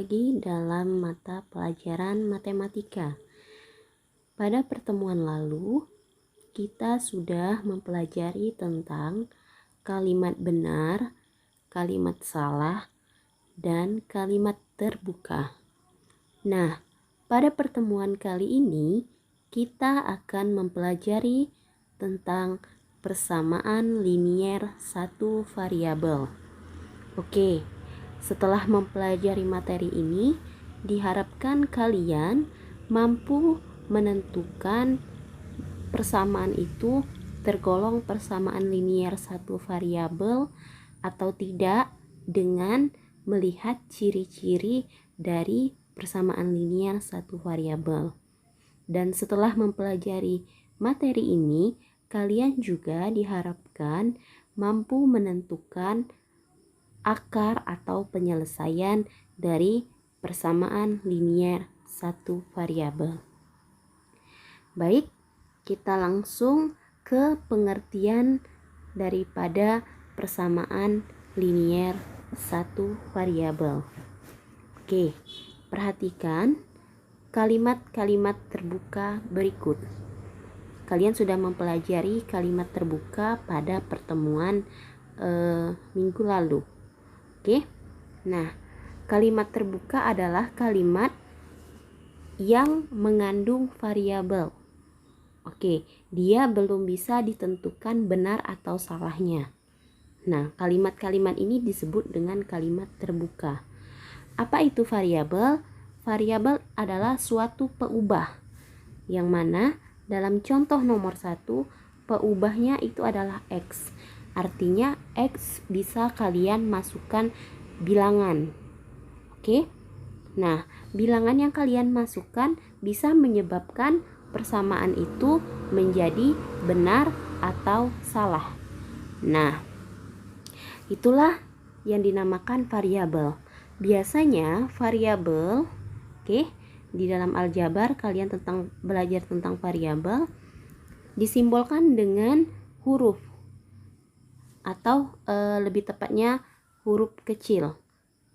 lagi dalam mata pelajaran matematika. Pada pertemuan lalu, kita sudah mempelajari tentang kalimat benar, kalimat salah, dan kalimat terbuka. Nah, pada pertemuan kali ini, kita akan mempelajari tentang persamaan linier satu variabel. Oke. Setelah mempelajari materi ini, diharapkan kalian mampu menentukan persamaan itu tergolong persamaan linier satu variabel atau tidak dengan melihat ciri-ciri dari persamaan linier satu variabel. Dan setelah mempelajari materi ini, kalian juga diharapkan mampu menentukan akar atau penyelesaian dari persamaan linier satu variabel. Baik, kita langsung ke pengertian daripada persamaan linier satu variabel. Oke, perhatikan kalimat-kalimat terbuka berikut. Kalian sudah mempelajari kalimat terbuka pada pertemuan minggu lalu. Oke, nah kalimat terbuka adalah kalimat yang mengandung variabel. Oke, dia belum bisa ditentukan benar atau salahnya. Nah, kalimat-kalimat ini disebut dengan kalimat terbuka. Apa itu variabel? Variabel adalah suatu peubah, yang mana dalam contoh nomor 1, peubahnya itu adalah X. Artinya X bisa kalian masukkan bilangan. Oke. Nah, bilangan yang kalian masukkan bisa menyebabkan persamaan itu menjadi benar atau salah. Nah, itulah yang dinamakan variabel. Biasanya variabel, di dalam aljabar kalian belajar tentang variabel disimbolkan dengan huruf atau lebih tepatnya huruf kecil.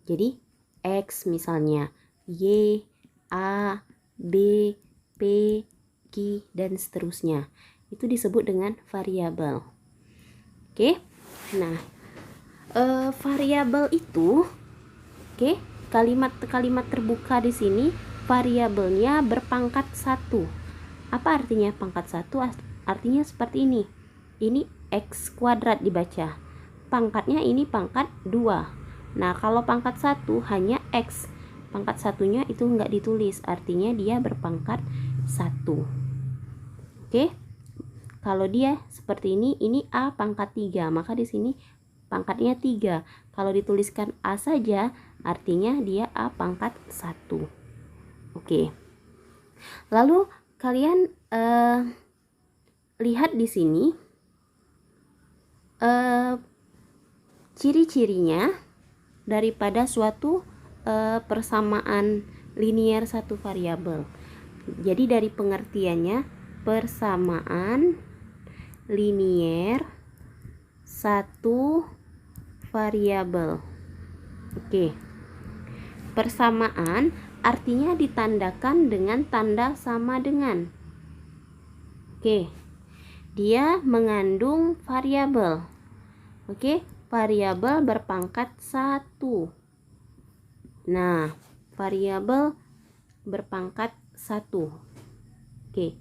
Jadi X misalnya, Y, A, B, P, Q, dan seterusnya. Itu disebut dengan variabel. Oke. Nah, variabel itu, kalimat terbuka di sini variabelnya berpangkat 1. Apa artinya pangkat 1? Artinya seperti ini. Ini X kuadrat dibaca. Pangkatnya ini pangkat 2. Nah, kalau pangkat 1 hanya X. Pangkat satunya itu enggak ditulis. Artinya dia berpangkat 1. Oke. Kalau dia seperti ini A pangkat 3. Maka di sini pangkatnya 3. Kalau dituliskan A saja, artinya dia A pangkat 1. Oke. Lalu kalian lihat di sini ciri-cirinya daripada suatu persamaan linier satu variabel. Jadi dari pengertiannya, persamaan linier satu variabel. Oke. Persamaan artinya ditandakan dengan tanda sama dengan. Oke. Dia mengandung variabel. Oke, variabel berpangkat 1. Nah, variabel berpangkat 1. Oke.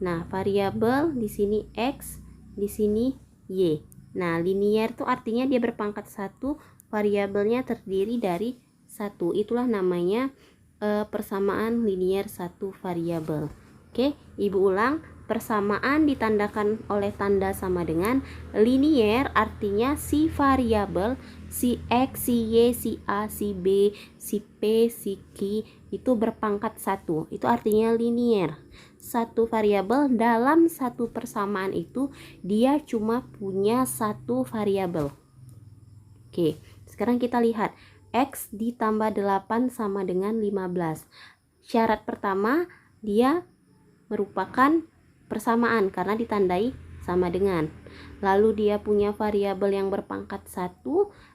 Nah, variabel di sini X, di sini Y. Nah, linier itu artinya dia berpangkat 1, variabelnya terdiri dari 1. Itulah namanya persamaan linier satu variabel. Oke, Ibu ulang. Persamaan ditandakan oleh tanda sama dengan. Linier artinya si variabel, si X, si Y, si A, si B, si P, si Q itu berpangkat 1. Itu artinya linier. Satu variabel dalam satu persamaan itu dia cuma punya satu variabel. Oke, sekarang kita lihat. X ditambah 8 sama dengan 15. Syarat pertama, dia merupakan persamaan karena ditandai 1 sama dengan. Lalu dia punya variabel yang berpangkat 1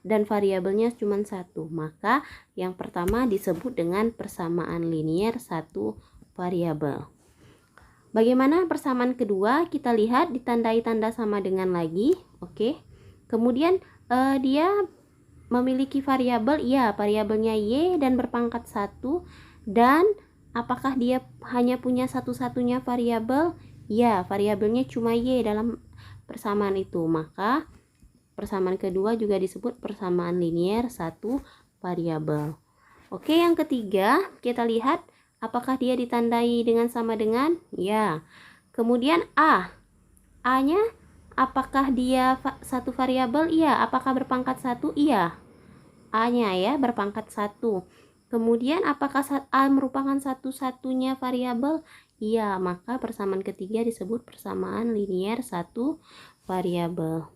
dan variabelnya cuma 1. Maka yang pertama disebut dengan persamaan linier satu variabel. Bagaimana persamaan kedua? Kita lihat ditandai tanda sama dengan lagi. Oke. Kemudian dia memiliki variabel, ya variabelnya y dan berpangkat 1. Dan apakah dia hanya punya satu-satunya variabel? Ya, variabelnya cuma y dalam persamaan itu. Maka persamaan kedua juga disebut persamaan linier satu variabel. Oke, yang ketiga kita lihat apakah dia ditandai dengan sama dengan? Ya. Kemudian A-nya apakah dia satu variabel? Iya. Apakah berpangkat 1? Iya. A-nya ya berpangkat 1. Kemudian apakah A merupakan satu-satunya variabel? Iya, maka persamaan ketiga disebut persamaan linier satu variabel.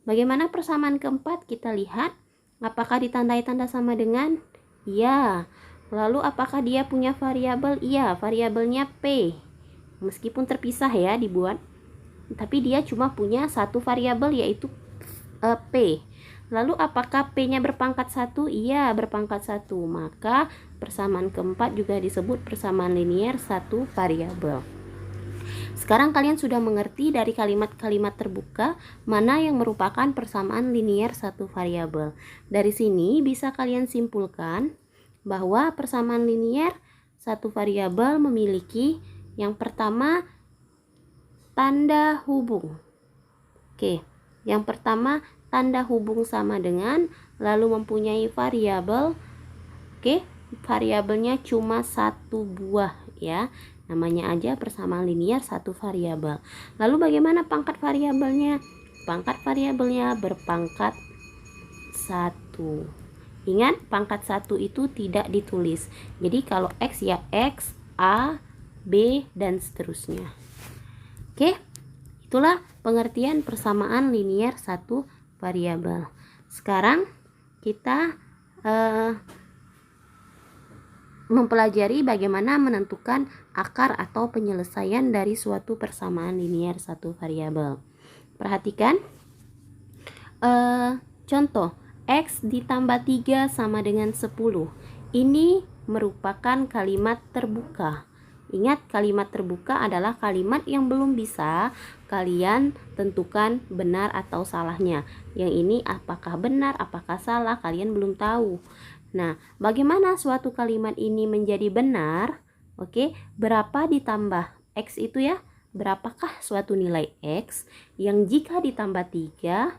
Bagaimana persamaan keempat? Kita lihat apakah ditandai tanda sama dengan? Iya. Lalu apakah dia punya variabel? Iya, variabelnya P. Meskipun terpisah ya dibuat, tapi dia cuma punya satu variabel yaitu P. Lalu apakah P-nya berpangkat 1? Iya, berpangkat 1. Maka persamaan keempat juga disebut persamaan linier satu variabel. Sekarang kalian sudah mengerti dari kalimat-kalimat terbuka mana yang merupakan persamaan linier satu variabel. Dari sini bisa kalian simpulkan bahwa persamaan linier satu variabel memiliki yang pertama tanda hubung. Oke, yang pertama tanda hubung sama dengan, lalu mempunyai variabel. Oke, variabelnya cuma satu buah ya. Namanya aja persamaan linier satu variabel. Lalu bagaimana pangkat variabelnya? Pangkat variabelnya berpangkat 1. Ingat, pangkat 1 itu tidak ditulis. Jadi kalau X ya X, A, B, dan seterusnya. Oke, itulah pengertian persamaan linier satu variabel. Sekarang kita mempelajari bagaimana menentukan akar atau penyelesaian dari suatu persamaan linier satu variabel. Perhatikan contoh X ditambah 3 sama dengan 10. Ini merupakan kalimat terbuka. Ingat, kalimat terbuka adalah kalimat yang belum bisa kalian tentukan benar atau salahnya. Yang ini apakah benar, apakah salah, kalian belum tahu. Nah, bagaimana suatu kalimat ini menjadi benar? Oke, berapa ditambah X itu ya? Berapakah suatu nilai X yang jika ditambah 3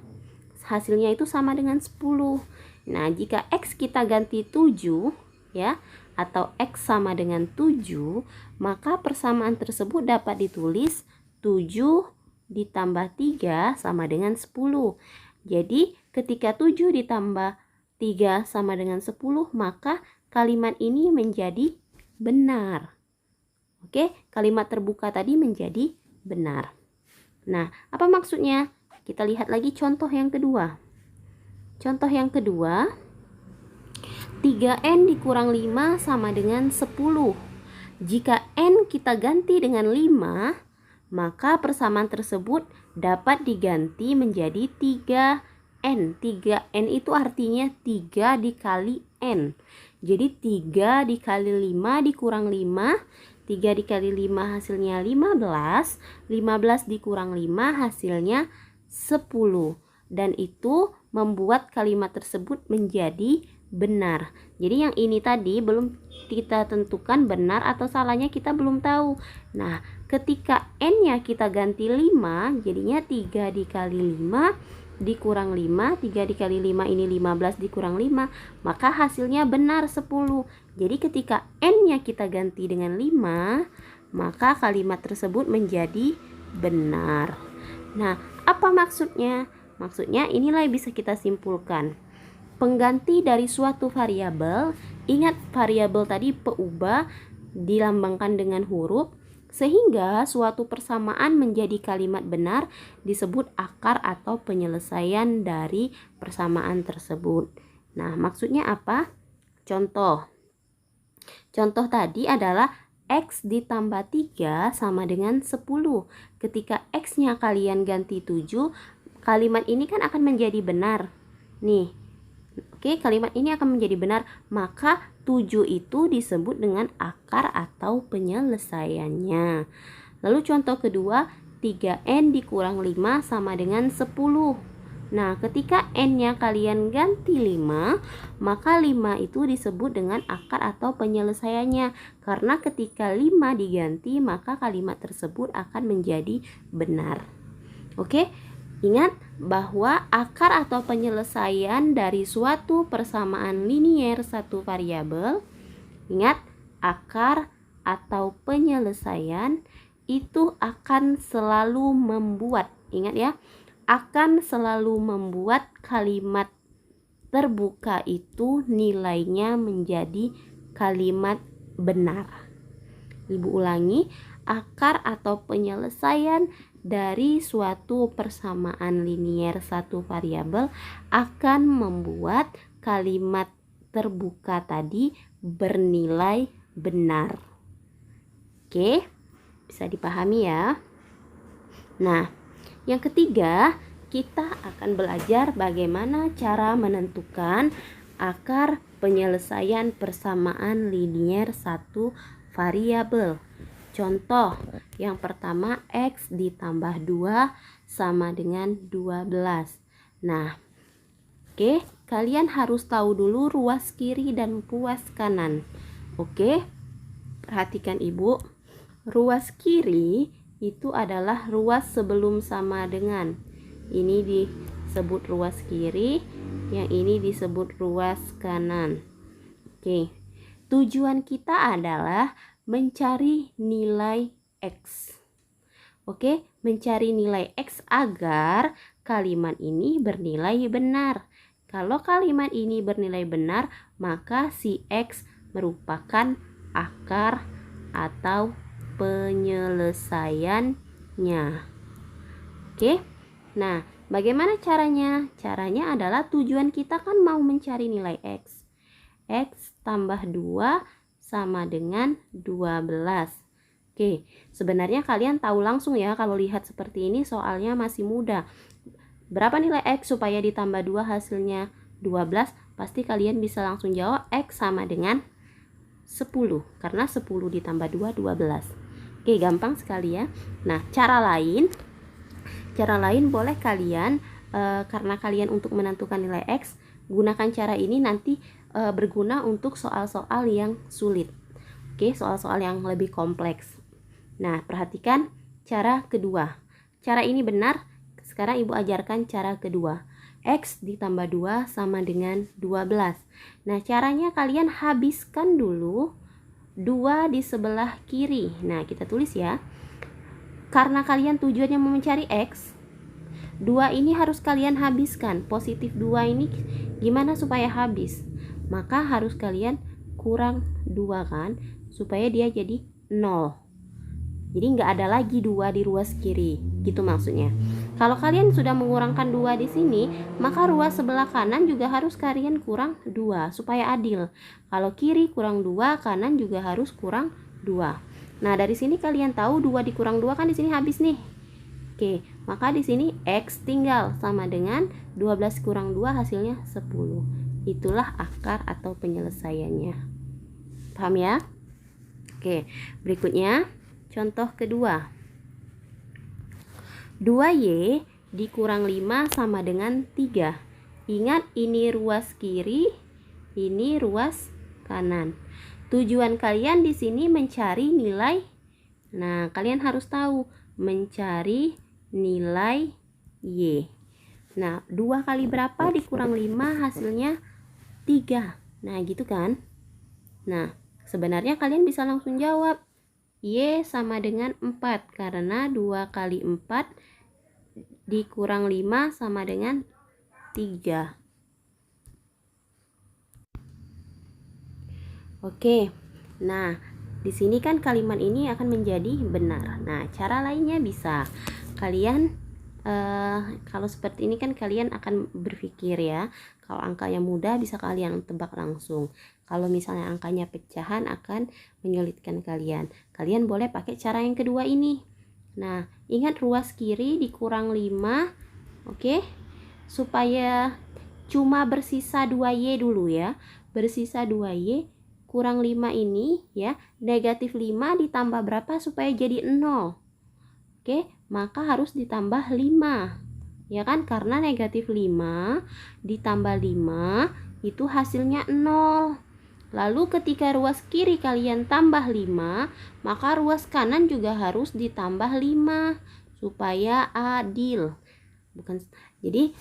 hasilnya itu sama dengan 10. Nah, jika X kita ganti 7 ya, atau X sama dengan 7, maka persamaan tersebut dapat ditulis 7 ditambah 3 sama dengan 10. Jadi ketika 7 ditambah 3 sama dengan 10, maka kalimat ini menjadi benar. Oke, kalimat terbuka tadi menjadi benar. Nah, apa maksudnya? Kita lihat lagi contoh yang kedua. Contoh yang kedua, 3N dikurang 5 sama dengan 10. Jika N kita ganti dengan 5, maka persamaan tersebut dapat diganti menjadi 3N. 3N itu artinya 3 dikali N. Jadi 3 dikali 5 dikurang 5. 3 dikali 5 hasilnya 15. 15 dikurang 5 hasilnya 10. Dan itu membuat kalimat tersebut menjadi benar. Jadi yang ini tadi belum kita tentukan benar atau salahnya, kita belum tahu. Nah, ketika N-nya kita ganti 5, jadinya 3 dikali 5 dikurang 5. 3 dikali 5 ini 15 dikurang 5, maka hasilnya benar 10. Jadi ketika N-nya kita ganti dengan 5, maka kalimat tersebut menjadi benar. Nah, apa maksudnya? Maksudnya inilah yang bisa kita simpulkan. Pengganti dari suatu variabel, ingat variabel tadi peubah dilambangkan dengan huruf, sehingga suatu persamaan menjadi kalimat benar disebut akar atau penyelesaian dari persamaan tersebut. Nah, maksudnya apa? Contoh tadi adalah X ditambah 3 sama dengan 10. Ketika X-nya kalian ganti 7, kalimat ini kan akan menjadi benar. Nih, oke, kalimat ini akan menjadi benar. Maka 7 itu disebut dengan akar atau penyelesaiannya. Lalu contoh kedua, 3N dikurang 5 sama dengan 10. Nah, ketika N-nya kalian ganti 5, maka 5 itu disebut dengan akar atau penyelesaiannya. Karena ketika 5 diganti, maka kalimat tersebut akan menjadi benar. Oke, ingat bahwa akar atau penyelesaian dari suatu persamaan linier satu variabel, ingat, akar atau penyelesaian itu akan selalu membuat, ingat ya, akan selalu membuat kalimat terbuka itu nilainya menjadi kalimat benar. Ibu ulangi, akar atau penyelesaian dari suatu persamaan linier satu variabel akan membuat kalimat terbuka tadi bernilai benar. Oke, bisa dipahami ya. Nah, yang ketiga, kita akan belajar bagaimana cara menentukan akar penyelesaian persamaan linier satu variabel. Contoh, yang pertama, X ditambah 2 sama dengan 12. Nah, oke, kalian harus tahu dulu ruas kiri dan ruas kanan. Oke, perhatikan Ibu. Ruas kiri itu adalah ruas sebelum sama dengan. Ini disebut ruas kiri, yang ini disebut ruas kanan. Oke, tujuan kita adalah mencari nilai X. Oke, mencari nilai X agar kalimat ini bernilai benar. Kalau kalimat ini bernilai benar, maka si X merupakan akar atau penyelesaiannya. Oke, nah bagaimana caranya? Caranya adalah tujuan kita kan mau mencari nilai X. X tambah 2 sama dengan 12. Oke, sebenarnya kalian tahu langsung ya kalau lihat seperti ini soalnya masih mudah. Berapa nilai X supaya ditambah 2 hasilnya 12? Pasti kalian bisa langsung jawab X sama dengan 10. Karena 10 ditambah 2, 12. Oke, gampang sekali ya. Nah, cara lain boleh kalian karena kalian untuk menentukan nilai X, gunakan cara ini nanti berguna untuk soal-soal yang sulit. Oke, soal-soal yang lebih kompleks. Nah, perhatikan cara kedua. Cara ini benar. Sekarang Ibu ajarkan cara kedua. X ditambah 2 sama dengan 12. Nah, caranya kalian habiskan dulu 2 di sebelah kiri. Nah, kita tulis ya. Karena kalian tujuannya mau mencari X, 2 ini harus kalian habiskan. Positif 2 ini gimana supaya habis? Maka harus kalian kurang 2 kan, supaya dia jadi 0. Jadi nggak ada lagi 2 di ruas kiri, gitu maksudnya. Kalau kalian sudah mengurangkan 2 di sini, maka ruas sebelah kanan juga harus kalian kurang 2 supaya adil. Kalau kiri kurang 2, kanan juga harus kurang 2. Nah, dari sini kalian tahu 2 dikurang 2 kan di sini habis nih. Oke, maka di sini X tinggal sama dengan 12 kurang 2 hasilnya 10. Itulah akar atau penyelesaiannya. Paham ya? Oke, berikutnya contoh kedua. 2Y dikurang 5 sama dengan 3. Ingat, ini ruas kiri, ini ruas kanan. Tujuan kalian di sini mencari nilai. Nah, kalian harus tahu mencari nilai Y. Nah, 2 kali berapa dikurang 5 hasilnya 3. Nah, gitu kan? Nah, sebenarnya kalian bisa langsung jawab Y sama dengan 4 karena 2 kali 4 dikurang 5 sama dengan 3. Oke, nah di sini kan kalimat ini akan menjadi benar. Nah, cara lainnya bisa kalian kalau seperti ini kan kalian akan berpikir ya. Kalau angka yang mudah bisa kalian tebak langsung. Kalau misalnya angkanya pecahan akan menyulitkan kalian. Kalian boleh pakai cara yang kedua ini. Nah, ingat ruas kiri dikurang 5. Oke. Supaya cuma bersisa 2Y dulu ya. Bersisa 2Y kurang 5 ini ya. Negatif 5 ditambah berapa supaya jadi 0? Oke, maka harus ditambah 5. Ya kan? Karena negatif 5 ditambah 5 itu hasilnya 0. Lalu ketika ruas kiri kalian tambah 5, maka ruas kanan juga harus ditambah 5 supaya adil. Jadi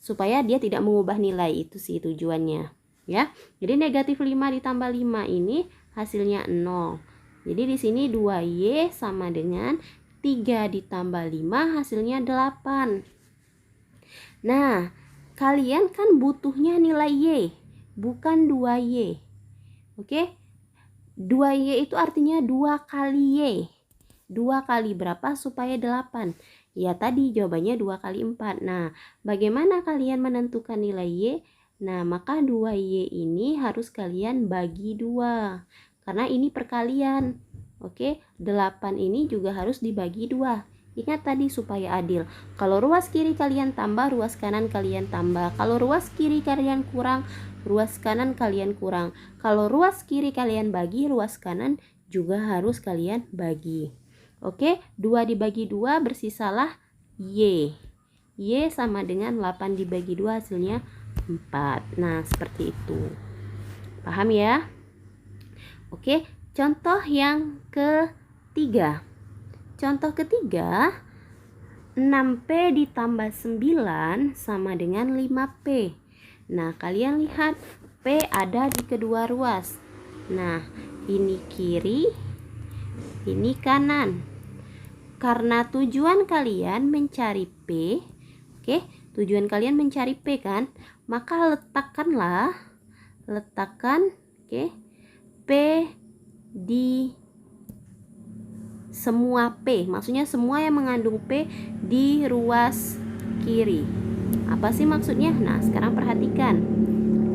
supaya dia tidak mengubah nilai, itu sih tujuannya ya. Jadi negatif 5 ditambah 5 ini hasilnya 0. Jadi di sini 2Y sama dengan 3 ditambah 5 hasilnya 8. Nah, kalian kan butuhnya nilai Y, bukan 2Y. Oke? 2Y itu artinya 2 kali Y. 2 kali berapa supaya 8? Ya tadi jawabannya 2 kali 4. Nah, bagaimana kalian menentukan nilai Y? Nah, maka 2Y ini harus kalian bagi 2. Karena ini perkalian. Oke, 8 ini juga harus dibagi 2. Ingat tadi supaya adil. Kalau ruas kiri kalian tambah, ruas kanan kalian tambah. Kalau ruas kiri kalian kurang, ruas kanan kalian kurang. Kalau ruas kiri kalian bagi, ruas kanan juga harus kalian bagi. Oke, 2 dibagi 2 bersisalah Y. Y sama dengan 8 dibagi 2 hasilnya 4. Nah, seperti itu. Paham ya? Oke, contoh yang ketiga. Contoh ketiga, 6P ditambah 9 sama dengan 5P. Nah, kalian lihat P ada di kedua ruas. Nah, ini kiri, ini kanan. Karena tujuan kalian mencari P, oke, tujuan kalian mencari P kan, maka letakkan P di semua P, maksudnya semua yang mengandung P di ruas kiri. Apa sih maksudnya? Nah, sekarang perhatikan.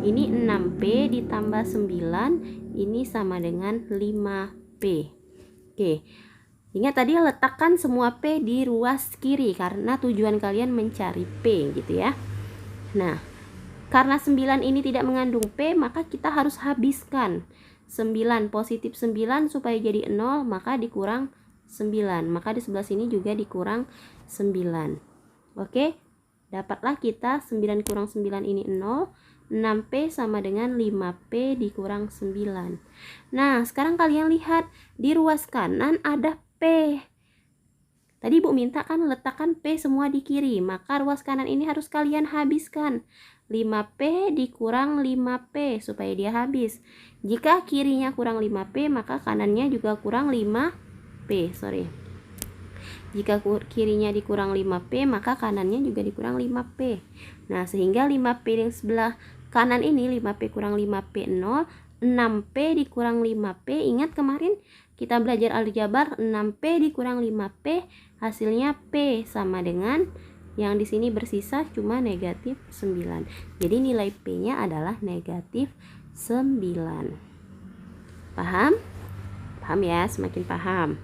Ini 6P ditambah 9, ini sama dengan 5P. Oke. Ingat tadi letakkan semua P di ruas kiri karena tujuan kalian mencari P gitu ya. Nah, karena 9 ini tidak mengandung P, maka kita harus habiskan 9, positif 9 supaya jadi 0, maka dikurang 9. Maka di sebelah sini juga dikurang 9. Oke, dapatlah kita 9 kurang 9 ini 0. 6P sama dengan 5P dikurang 9. Nah, sekarang kalian lihat di ruas kanan ada P. Tadi Ibu minta kan letakkan P semua di kiri, maka ruas kanan ini harus kalian habiskan. 5P dikurang 5P supaya dia habis. Jika kirinya kurang 5P, maka kanannya juga kurang 5P. Jika kirinya dikurang 5P, maka kanannya juga dikurang 5P. Nah, sehingga 5P yang sebelah kanan ini 5P kurang 5P 0, 6P dikurang 5P. Ingat kemarin kita belajar aljabar, 6P dikurang 5P hasilnya P sama dengan yang di sini bersisa cuma negatif 9. Jadi nilai P-nya adalah negatif 9. Paham? Paham ya? Semakin paham.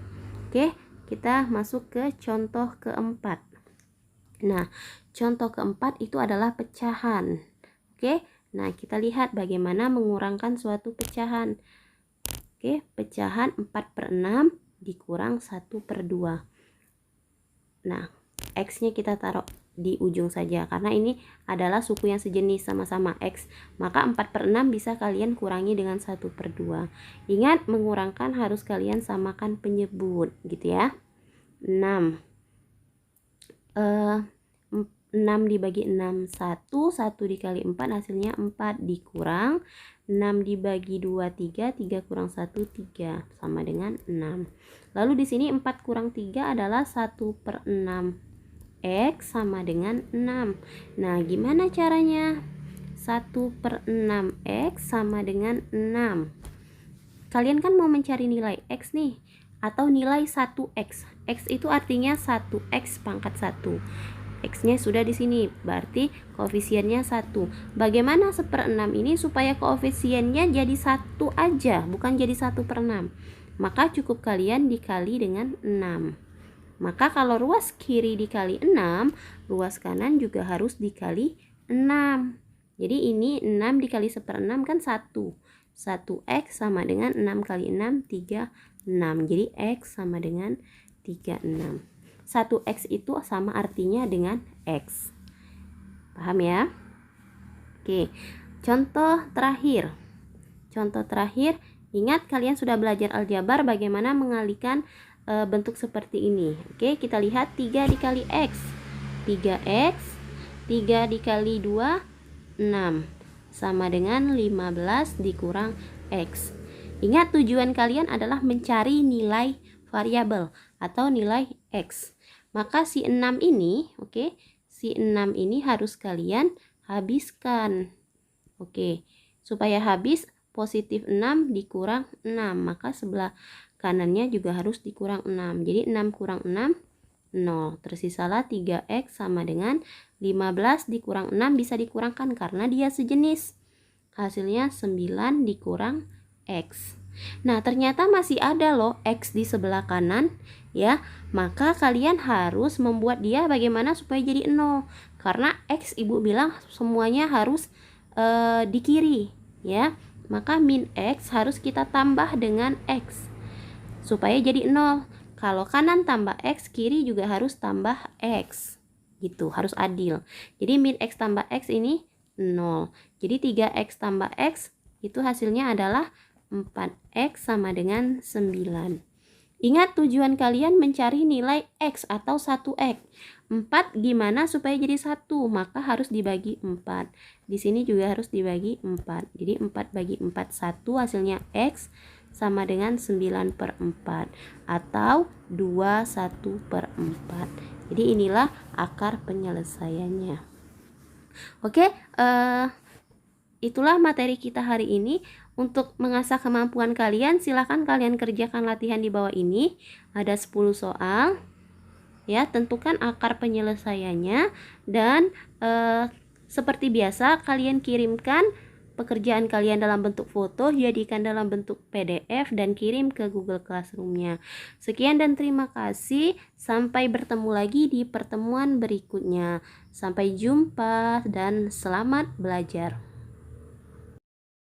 Oke, kita masuk ke contoh keempat. Nah, contoh keempat itu adalah pecahan. Oke, nah kita lihat bagaimana mengurangkan suatu pecahan. Oke, pecahan 4/6 dikurang 1/2. Nah, X-nya kita taruh di ujung saja karena ini adalah suku yang sejenis sama-sama X. Maka 4/6 bisa kalian kurangi dengan 1/2. Ingat, mengurangkan harus kalian samakan penyebut gitu ya. 6 dibagi 6 1, 1 dikali 4 hasilnya 4 dikurang 6 dibagi 2 3, 3 kurang 1 3 sama dengan 6. Lalu di sini 4 kurang 3 adalah 1/6 X sama dengan 6. Nah, gimana caranya? 1/6 X sama dengan 6. Kalian kan mau mencari nilai X nih, atau nilai 1X. X itu artinya 1X pangkat 1. X-nya sudah di sini, berarti koefisiennya 1. Bagaimana 1/6 ini supaya koefisiennya jadi 1 aja, bukan jadi 1/6? Maka cukup kalian dikali dengan 6. Maka kalau ruas kiri dikali 6, ruas kanan juga harus dikali 6. Jadi ini 6 dikali 1/6 kan 1. 1x sama dengan 6 kali 6, 36. Jadi x sama dengan 36. 1x itu sama artinya dengan x. Paham ya? Oke, contoh terakhir. Contoh terakhir, ingat kalian sudah belajar aljabar bagaimana mengalihkan bentuk seperti ini. Oke, kita lihat 3 dikali x. 3x, 3 dikali 2, 6. Sama dengan 15 dikurang x. Ingat tujuan kalian adalah mencari nilai variabel atau nilai x. Maka si 6 ini, si 6 ini harus kalian habiskan. Supaya habis positif 6 dikurang 6, maka sebelah kanannya juga harus dikurang 6. Jadi 6 kurang 6, 0. Tersisalah 3x sama dengan 15 dikurang 6 bisa dikurangkan karena dia sejenis. Hasilnya 9 dikurang x. Nah, ternyata masih ada loh x di sebelah kanan, ya. Maka kalian harus membuat dia bagaimana supaya jadi 0. Karena x ibu bilang semuanya harus di kiri, ya. Maka min x harus kita tambah dengan x supaya jadi 0. Kalau kanan tambah x, kiri juga harus tambah x. Gitu, harus adil. Jadi min x tambah x ini 0. Jadi 3x tambah x itu hasilnya adalah 4x sama dengan 9. Ingat tujuan kalian mencari nilai x atau 1x. 4 gimana supaya jadi 1? Maka harus dibagi 4. Di sini juga harus dibagi 4. Jadi 4 bagi 4, 1, hasilnya x sama dengan 9/4 atau 21/4. Jadi inilah akar penyelesaiannya. Oke, itulah materi kita hari ini. Untuk mengasah kemampuan kalian, silahkan kalian kerjakan latihan di bawah ini. Ada 10 soal. Ya, tentukan akar penyelesaiannya dan seperti biasa kalian kirimkan pekerjaan kalian dalam bentuk foto, jadikan dalam bentuk PDF dan kirim ke Google Classroom-nya. Sekian dan terima kasih. Sampai bertemu lagi di pertemuan berikutnya. Sampai jumpa dan selamat belajar.